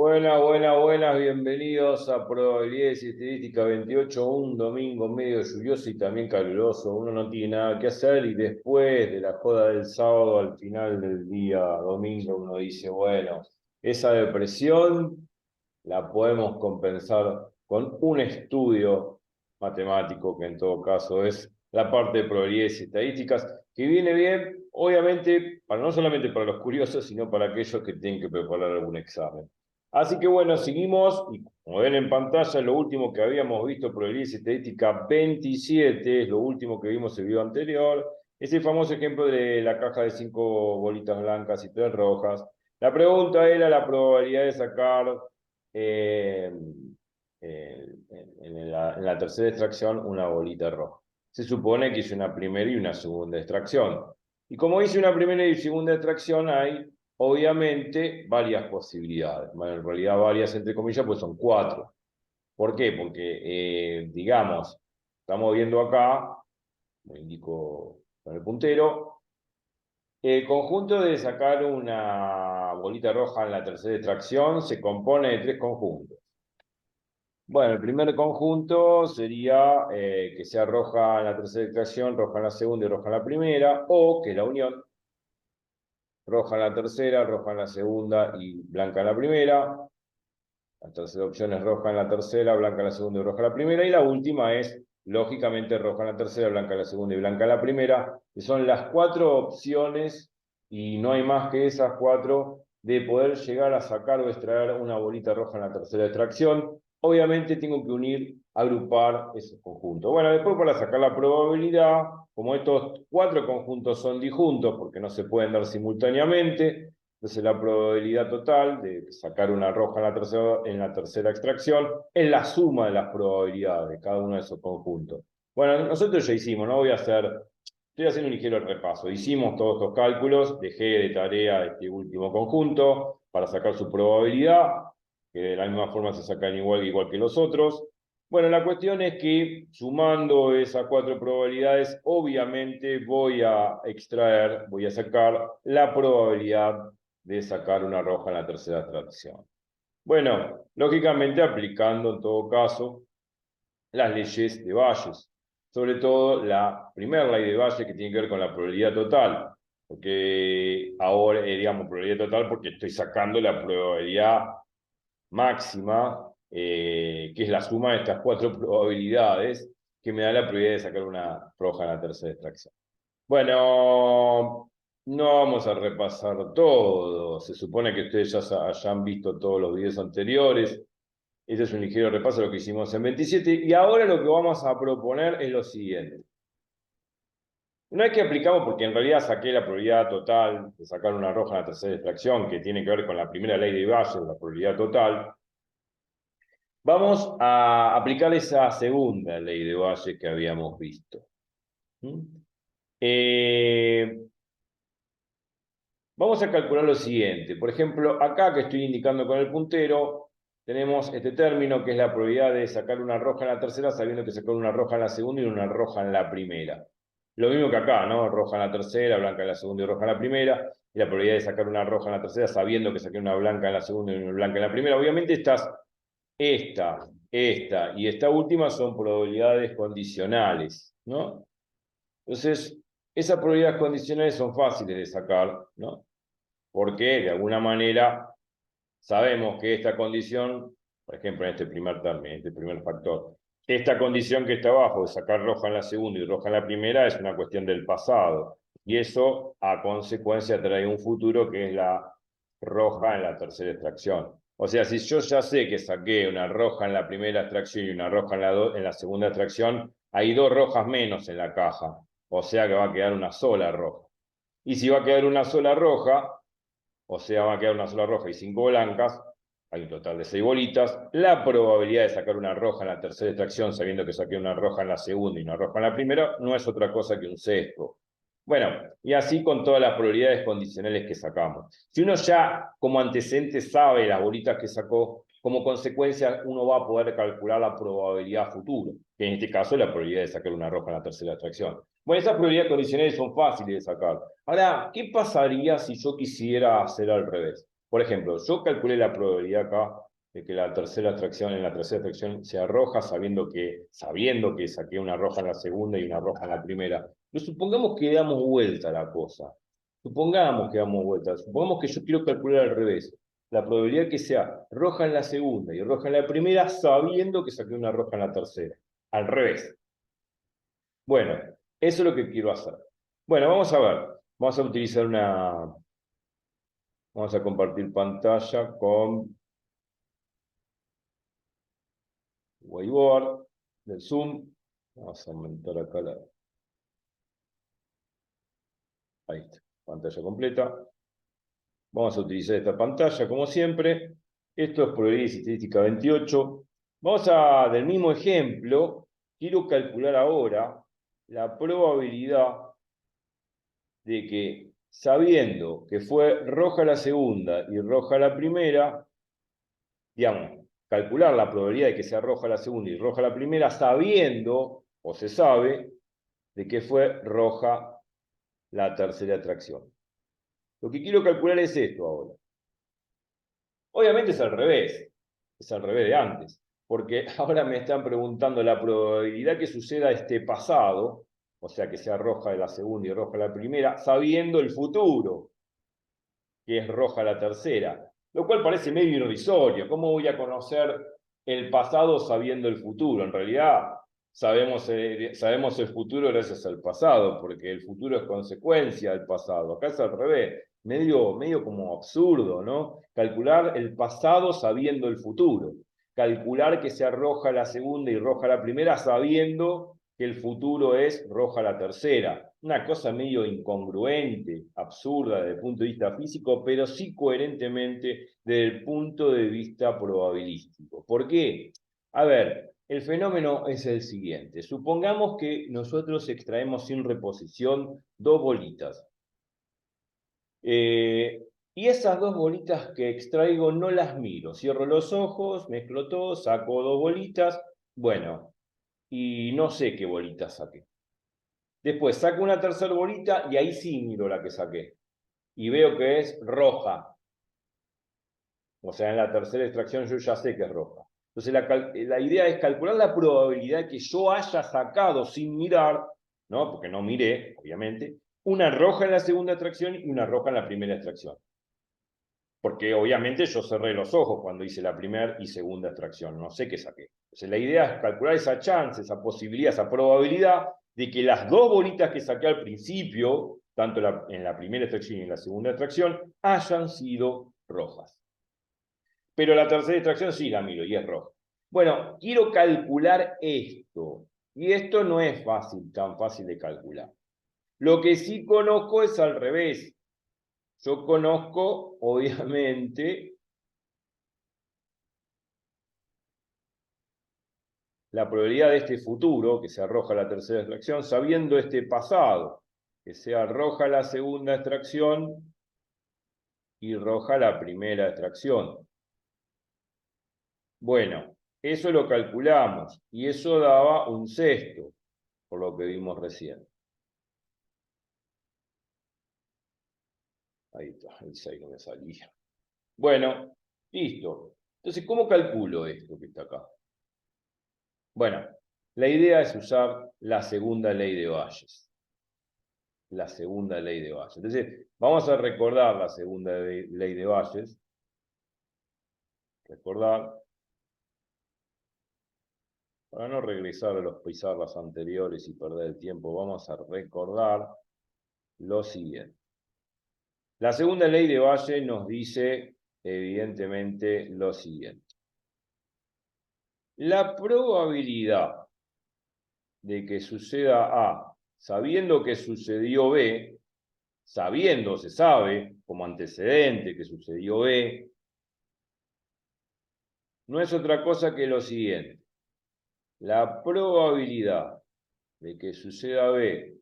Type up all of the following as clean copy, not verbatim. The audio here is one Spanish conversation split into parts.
Buenas, bienvenidos a Probabilidades y Estadística 28, un domingo medio lluvioso y también caluroso. Uno no tiene nada que hacer y después de la joda del sábado, al final del día domingo, uno dice, bueno, esa depresión la podemos compensar con un estudio matemático, que en todo caso es la parte de probabilidades y estadísticas, que viene bien, obviamente, no solamente para los curiosos, sino para aquellos que tienen que preparar algún examen. Así que bueno, seguimos, y como ven en pantalla, lo último que habíamos visto, probabilidades y estadística 27, es lo último que vimos en el video anterior, es el famoso ejemplo de la caja de 5 bolitas blancas y 3 rojas. La pregunta era la probabilidad de sacar eh, en la tercera extracción una bolita roja. Se supone que hice una primera y una segunda extracción. Y como hice una primera y segunda extracción, hay obviamente varias posibilidades. Bueno, en realidad varias entre comillas, pues son 4. ¿Por qué? Porque, digamos, estamos viendo acá, lo indico con el puntero, el conjunto de sacar una bolita roja en la tercera extracción se compone de 3 conjuntos. Bueno, el primer conjunto sería que sea roja en la tercera extracción, roja en la segunda y roja en la primera, o que la unión, roja en la tercera, roja en la segunda y blanca en la primera. La tercera opción es roja en la tercera, blanca en la segunda y roja en la primera. Y la última es, lógicamente, roja en la tercera, blanca en la segunda y blanca en la primera, que son las 4 opciones, y no hay más que esas 4, de poder llegar a sacar o extraer una bolita roja en la tercera extracción. Obviamente tengo que unir, agrupar esos conjuntos. Bueno, después para sacar la probabilidad, como estos 4 conjuntos son disjuntos, porque no se pueden dar simultáneamente, entonces la probabilidad total de sacar una roja en la tercera extracción es la suma de las probabilidades de cada uno de esos conjuntos. Bueno, nosotros ya hicimos, no voy a hacer, estoy haciendo un ligero repaso. Hicimos todos estos cálculos, dejé de tarea este último conjunto para sacar su probabilidad, que de la misma forma se sacan igual que los otros. Bueno, la cuestión es que sumando esas 4 probabilidades, obviamente voy a sacar la probabilidad de sacar una roja en la tercera extracción. Bueno, lógicamente aplicando en todo caso las leyes de Bayes, sobre todo la primera ley de Bayes que tiene que ver con la probabilidad total, porque ahora, digamos, probabilidad total porque estoy sacando la probabilidad máxima, que es la suma de estas 4 probabilidades, que me da la probabilidad de sacar una roja en la tercera extracción. Bueno, no vamos a repasar todo. Se supone que ustedes ya hayan visto todos los videos anteriores. Este es un ligero repaso de lo que hicimos en 27. Y ahora lo que vamos a proponer es lo siguiente. Una vez que aplicamos, porque en realidad saqué la probabilidad total de sacar una roja en la tercera extracción, que tiene que ver con la primera ley de Bayes, la probabilidad total, vamos a aplicar esa segunda ley de Bayes que habíamos visto. ¿Mm? Vamos a calcular lo siguiente. Por ejemplo, acá que estoy indicando con el puntero, tenemos este término que es la probabilidad de sacar una roja en la tercera, sabiendo que sacar una roja en la segunda y una roja en la primera. Lo mismo que acá, ¿no? Roja en la tercera, blanca en la segunda y roja en la primera. Y la probabilidad de sacar una roja en la tercera, sabiendo que saqué una blanca en la segunda y una blanca en la primera. Obviamente esta y esta última son probabilidades condicionales, ¿no? Entonces, esas probabilidades condicionales son fáciles de sacar, ¿no? Porque de alguna manera sabemos que esta condición, por ejemplo, en este primer término, en este primer factor, esta condición que está abajo de sacar roja en la segunda y roja en la primera es una cuestión del pasado. Y eso, a consecuencia, trae un futuro que es la roja en la tercera extracción. O sea, si yo ya sé que saqué una roja en la primera extracción y una roja en la segunda extracción, hay 2 rojas menos en la caja. O sea que va a quedar una sola roja. Y si va a quedar una sola roja, o sea, va a quedar una sola roja y 5 blancas, hay un total de 6 bolitas, la probabilidad de sacar una roja en la tercera extracción, sabiendo que saqué una roja en la segunda y una roja en la primera, no es otra cosa que un sesgo. Bueno, y así con todas las probabilidades condicionales que sacamos. Si uno ya como antecedente sabe las bolitas que sacó, como consecuencia uno va a poder calcular la probabilidad futura, que en este caso es la probabilidad de sacar una roja en la tercera extracción. Bueno, esas probabilidades condicionales son fáciles de sacar. Ahora, ¿qué pasaría si yo quisiera hacer al revés? Por ejemplo, yo calculé la probabilidad acá de que la tercera extracción, en la tercera extracción sea roja, sabiendo que saqué una roja en la segunda y una roja en la primera. Pero supongamos que damos vuelta a la cosa. Supongamos que damos vuelta. Supongamos que yo quiero calcular al revés. La probabilidad que sea roja en la segunda y roja en la primera, sabiendo que saqué una roja en la tercera. Al revés. Bueno, eso es lo que quiero hacer. Bueno, vamos a ver. Vamos a utilizar una... Vamos a compartir pantalla con whiteboard del Zoom. Vamos a aumentar acá la... Ahí está, pantalla completa. Vamos a utilizar esta pantalla como siempre. Esto es probabilidad y estadística 28. Vamos a, del mismo ejemplo, quiero calcular ahora la probabilidad de que, sabiendo que fue roja la segunda y roja la primera, digamos, calcular la probabilidad de que sea roja la segunda y roja la primera, sabiendo, o se sabe, de que fue roja la tercera atracción. Lo que quiero calcular es esto ahora. Obviamente es al revés de antes, porque ahora me están preguntando la probabilidad que suceda este pasado, o sea, que sea roja la segunda y roja la primera, sabiendo el futuro, que es roja la tercera, lo cual parece medio irrisorio. ¿Cómo voy a conocer el pasado sabiendo el futuro? En realidad, sabemos el futuro gracias al pasado, porque el futuro es consecuencia del pasado. Acá es al revés, medio como absurdo, ¿no? Calcular el pasado sabiendo el futuro. Calcular que sea roja la segunda y roja la primera sabiendo que el futuro es roja la tercera. Una cosa medio incongruente, absurda desde el punto de vista físico, pero sí coherentemente desde el punto de vista probabilístico. ¿Por qué? A ver, el fenómeno es el siguiente. Supongamos que nosotros extraemos sin reposición dos bolitas. Y esas dos bolitas que extraigo no las miro. Cierro los ojos, mezclo todo, saco dos bolitas. Bueno, y no sé qué bolitas saqué. Después saco una tercera bolita y ahí sí miro la que saqué. Y veo que es roja. O sea, en la tercera extracción yo ya sé que es roja. Entonces la idea es calcular la probabilidad que yo haya sacado sin mirar, ¿no? Porque no miré, obviamente, una roja en la segunda extracción y una roja en la primera extracción. Porque obviamente yo cerré los ojos cuando hice la primera y segunda extracción, no sé qué saqué. Entonces la idea es calcular esa chance, esa posibilidad, esa probabilidad de que las dos bolitas que saqué al principio, tanto en la primera extracción y en la segunda extracción, hayan sido rojas. Pero la tercera extracción sí la miro y es roja. Bueno, quiero calcular esto. Y esto no es fácil, tan fácil de calcular. Lo que sí conozco es al revés. Yo conozco, obviamente, la probabilidad de este futuro, que sea roja la tercera extracción, sabiendo este pasado, que sea roja la segunda extracción y roja la primera extracción. Bueno, eso lo calculamos y eso daba un sexto, por lo que vimos recién. Ahí está, el 6 no me salía. Bueno, listo. Entonces, ¿cómo calculo esto que está acá? Bueno, la idea es usar la segunda ley de Bayes. La segunda ley de Bayes. Entonces, vamos a recordar la segunda ley de Bayes. Recordar, para no regresar a los pizarras anteriores y perder el tiempo, vamos a recordar lo siguiente. La segunda ley de Bayes nos dice, evidentemente, lo siguiente. La probabilidad de que suceda A, sabiendo que sucedió B, sabiendo, se sabe, como antecedente que sucedió B, no es otra cosa que lo siguiente. La probabilidad de que suceda B,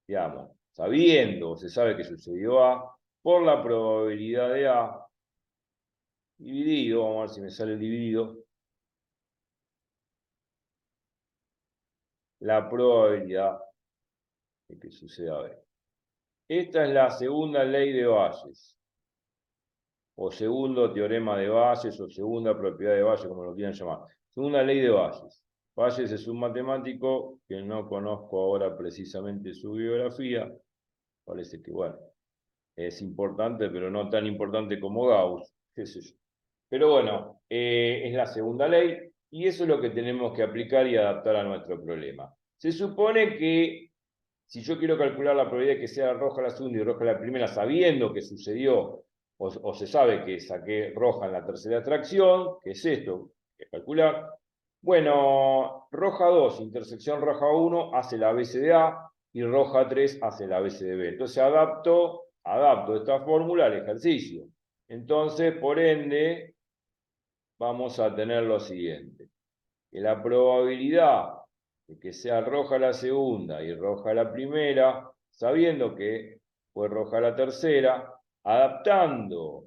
digamos, sabiendo, se sabe que sucedió A, por la probabilidad de A, dividido, vamos a ver si me sale el dividido, la probabilidad de que suceda B. Esta es la segunda ley de Bayes. o segundo teorema de Bayes, o segunda propiedad de Bayes, como lo quieran llamar. Segunda ley de Bayes. Bayes es un matemático que no conozco ahora precisamente su biografía. Parece que, bueno, es importante, pero no tan importante como Gauss, qué sé yo. Pero bueno, es la segunda ley, y eso es lo que tenemos que aplicar y adaptar a nuestro problema. Se supone que si yo quiero calcular la probabilidad de que sea roja la segunda y roja la primera, sabiendo que sucedió, o se sabe que saqué roja en la tercera atracción, que es esto, que calcular, bueno, roja 2, intersección roja 1, hace la BC de A, y roja 3 hace la BC de B. Entonces adapto esta fórmula al ejercicio. Entonces, por ende, vamos a tener lo siguiente, que la probabilidad de que sea roja la segunda y roja la primera, sabiendo que fue roja la tercera, adaptando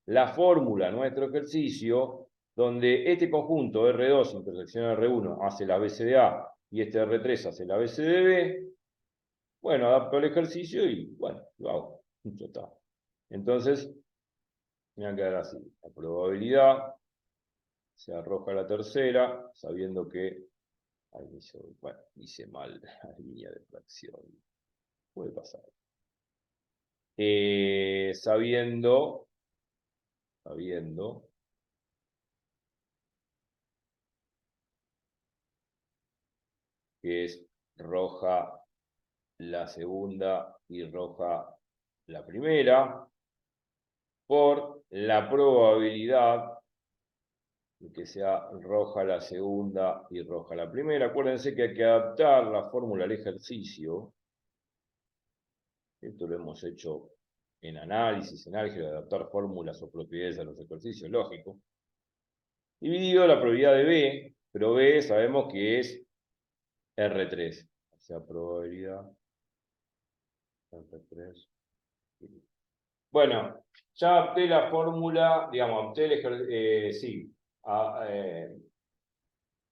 la fórmula a nuestro ejercicio, donde este conjunto R2 intersección R1 hace la BC de A y este R3 hace la BC de B, bueno, adapto el ejercicio y bueno, lo hago. Ya está. Entonces, me va a quedar así. La probabilidad se arroja la tercera, sabiendo que... Ahí bueno, hice mal la línea de fracción. Puede pasar. Sabiendo que es roja la segunda y roja la primera, por la probabilidad de que sea roja la segunda y roja la primera. Acuérdense que hay que adaptar la fórmula al ejercicio. Esto lo hemos hecho en análisis, en álgebra, de adaptar fórmulas o propiedades a los ejercicios, lógico. Dividido la probabilidad de B, pero B sabemos que es R3. O sea, probabilidad R3. Bueno, ya adapté la fórmula, digamos,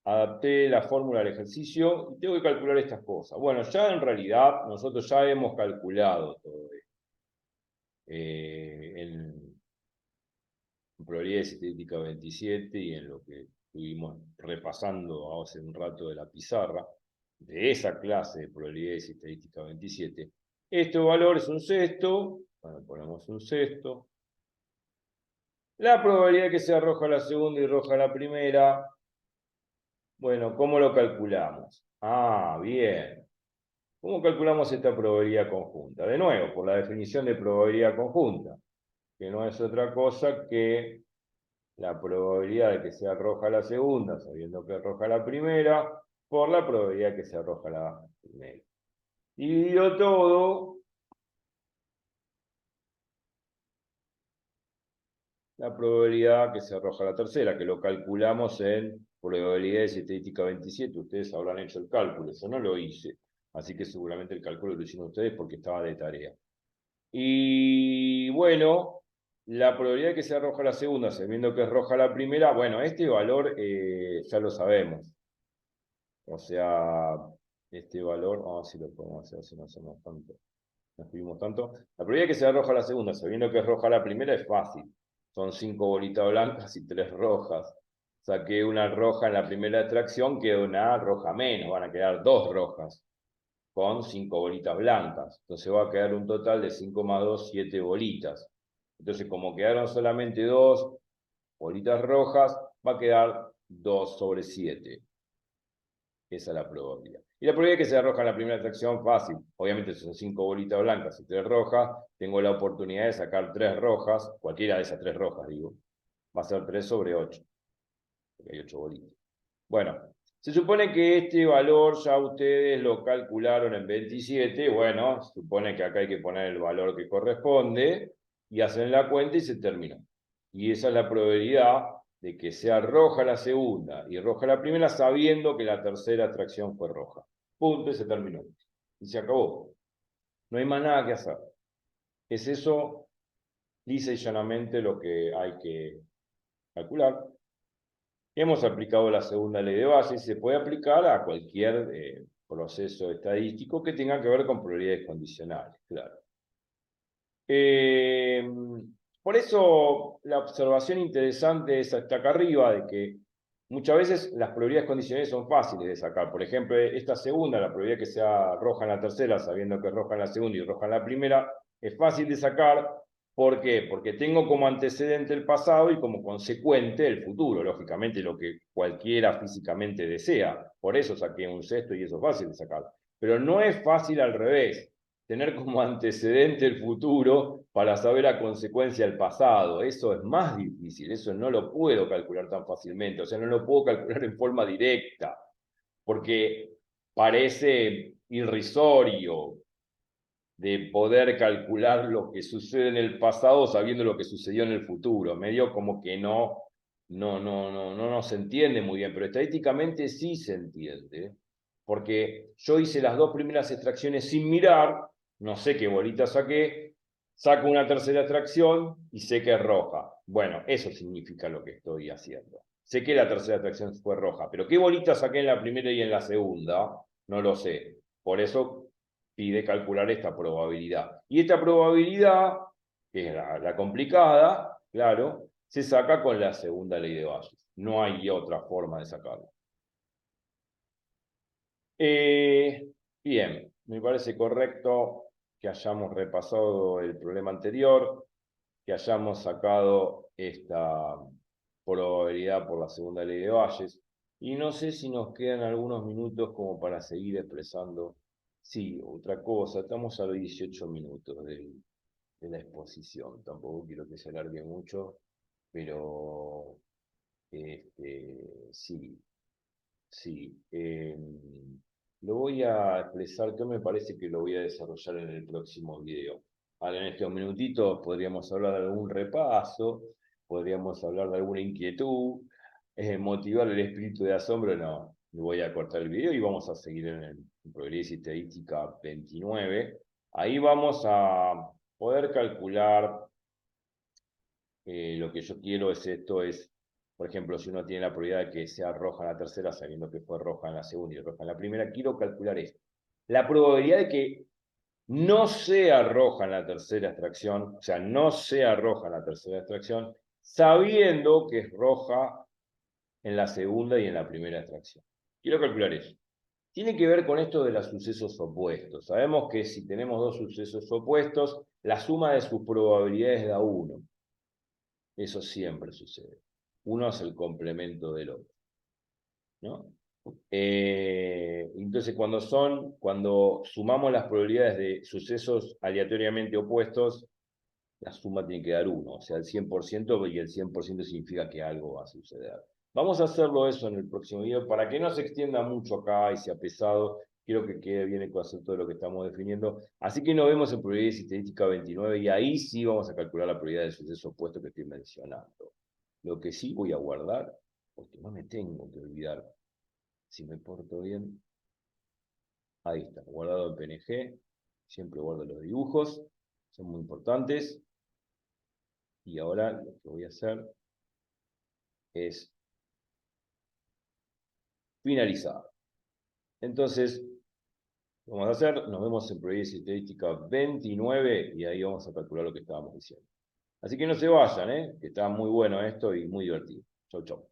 adapté la fórmula al ejercicio y tengo que calcular estas cosas. Bueno, ya en realidad nosotros ya hemos calculado todo esto. En probabilidad estadística 27 y en lo que estuvimos repasando hace un rato de la pizarra, de esa clase de probabilidades estadística 27, este valor es un sexto, bueno, ponemos un sexto. La probabilidad de que sea roja la segunda y roja la primera, bueno, ¿cómo lo calculamos? Ah, bien. ¿Cómo calculamos esta probabilidad conjunta? De nuevo, por la definición de probabilidad conjunta, que no es otra cosa que la probabilidad de que sea roja la segunda, sabiendo que es roja la primera, por la probabilidad de que sea roja la primera. Dividido todo, la probabilidad que sea roja la tercera, que lo calculamos en probabilidades estadística 27. Ustedes habrán hecho el cálculo, yo no lo hice, así que seguramente el cálculo lo hicieron ustedes porque estaba de tarea. Y bueno, la probabilidad de que sea roja la segunda, sabiendo que es roja la primera, bueno, este valor ya lo sabemos. O sea, este valor, vamos a ver si lo podemos hacer, si no hacemos tanto, no escribimos tanto. La probabilidad de que sea roja la segunda, sabiendo que es roja la primera, es fácil. Son 5 bolitas blancas y 3 rojas. Saqué una roja en la primera extracción, quedó una roja menos, van a quedar 2 rojas, con 5 bolitas blancas. Entonces va a quedar un total de 5 más 2, 7 bolitas. Entonces, como quedaron solamente 2 bolitas rojas, va a quedar 2 sobre 7. Esa es la probabilidad. Y la probabilidad de que sea roja en la primera atracción, fácil. Obviamente son 5 bolitas blancas y 3 rojas. Tengo la oportunidad de sacar 3 rojas, cualquiera de esas 3 rojas, digo. Va a ser 3 sobre 8. Porque hay 8 bolitas. Bueno, se supone que este valor ya ustedes lo calcularon en 27. Bueno, se supone que acá hay que poner el valor que corresponde. Y hacen la cuenta y se terminó. Y esa es la probabilidad de que sea roja la segunda y roja la primera, sabiendo que la tercera atracción fue roja. Punto, y se terminó. Y se acabó. No hay más nada que hacer. Es eso, lisa y llanamente, lo que hay que calcular. Hemos aplicado la segunda ley de Bayes, se puede aplicar a cualquier proceso estadístico que tenga que ver con probabilidades condicionales, claro. Por eso la observación interesante es hasta acá arriba, de que muchas veces las probabilidades condicionales son fáciles de sacar. Por ejemplo, esta segunda, la probabilidad que sea roja en la tercera, sabiendo que es roja en la segunda y roja en la primera, es fácil de sacar. ¿Por qué? Porque tengo como antecedente el pasado y como consecuente el futuro, lógicamente lo que cualquiera físicamente desea. Por eso saqué un sexto y eso es fácil de sacar. Pero no es fácil al revés, tener como antecedente el futuro para saber a consecuencia el pasado. Eso es más difícil, eso no lo puedo calcular tan fácilmente, o sea, no lo puedo calcular en forma directa, porque parece irrisorio de poder calcular lo que sucede en el pasado sabiendo lo que sucedió en el futuro. Medio como que no se entiende muy bien, pero estadísticamente sí se entiende, porque yo hice las dos primeras extracciones sin mirar, no sé qué bolita saqué, saco una tercera extracción y sé que es roja. Bueno, eso significa lo que estoy haciendo. Sé que la tercera extracción fue roja, pero qué bolita saqué en la primera y en la segunda, no lo sé. Por eso pide calcular esta probabilidad. Y esta probabilidad, que es la complicada, claro, se saca con la segunda ley de Bayes. No hay otra forma de sacarla. Bien, me parece correcto que hayamos repasado el problema anterior, que hayamos sacado esta probabilidad por la segunda ley de Bayes. Y no sé si nos quedan algunos minutos como para seguir expresando. Sí, otra cosa, estamos a los 18 minutos de la exposición. Tampoco quiero que se alargue mucho, pero sí, sí. Lo voy a expresar, que me parece que lo voy a desarrollar en el próximo video. Ahora, en estos minutitos podríamos hablar de algún repaso, podríamos hablar de alguna inquietud, motivar el espíritu de asombro, no. Voy a cortar el video y vamos a seguir en el Progreso y Estadística 29. Ahí vamos a poder calcular, lo que yo quiero es esto, es, por ejemplo, si uno tiene la probabilidad de que sea roja en la tercera, sabiendo que fue roja en la segunda y roja en la primera, quiero calcular esto. La probabilidad de que no sea roja en la tercera extracción, o sea, no sea roja en la tercera extracción, sabiendo que es roja en la segunda y en la primera extracción. Quiero calcular eso. Tiene que ver con esto de los sucesos opuestos. Sabemos que si tenemos dos sucesos opuestos, la suma de sus probabilidades da 1. Eso siempre sucede. Uno es el complemento del otro, ¿no? Entonces, cuando sumamos las probabilidades de sucesos aleatoriamente opuestos, la suma tiene que dar 1, o sea, el 100%, y el 100% significa que algo va a suceder. Vamos a hacerlo eso en el próximo video, para que no se extienda mucho acá y sea pesado. Quiero que quede bien el concepto de lo que estamos definiendo. Así que nos vemos en probabilidad estadística 29, y ahí sí vamos a calcular la probabilidad del suceso opuesto que estoy mencionando. Lo que sí voy a guardar, porque no me tengo que olvidar, si me porto bien, ahí está, guardado en PNG, siempre guardo los dibujos, son muy importantes. Y ahora lo que voy a hacer es finalizar. Entonces, lo vamos a hacer, nos vemos en Probabilidad Estadística 29 y ahí vamos a calcular lo que estábamos diciendo. Así que no se vayan, que está muy bueno esto y muy divertido. Chau, chau.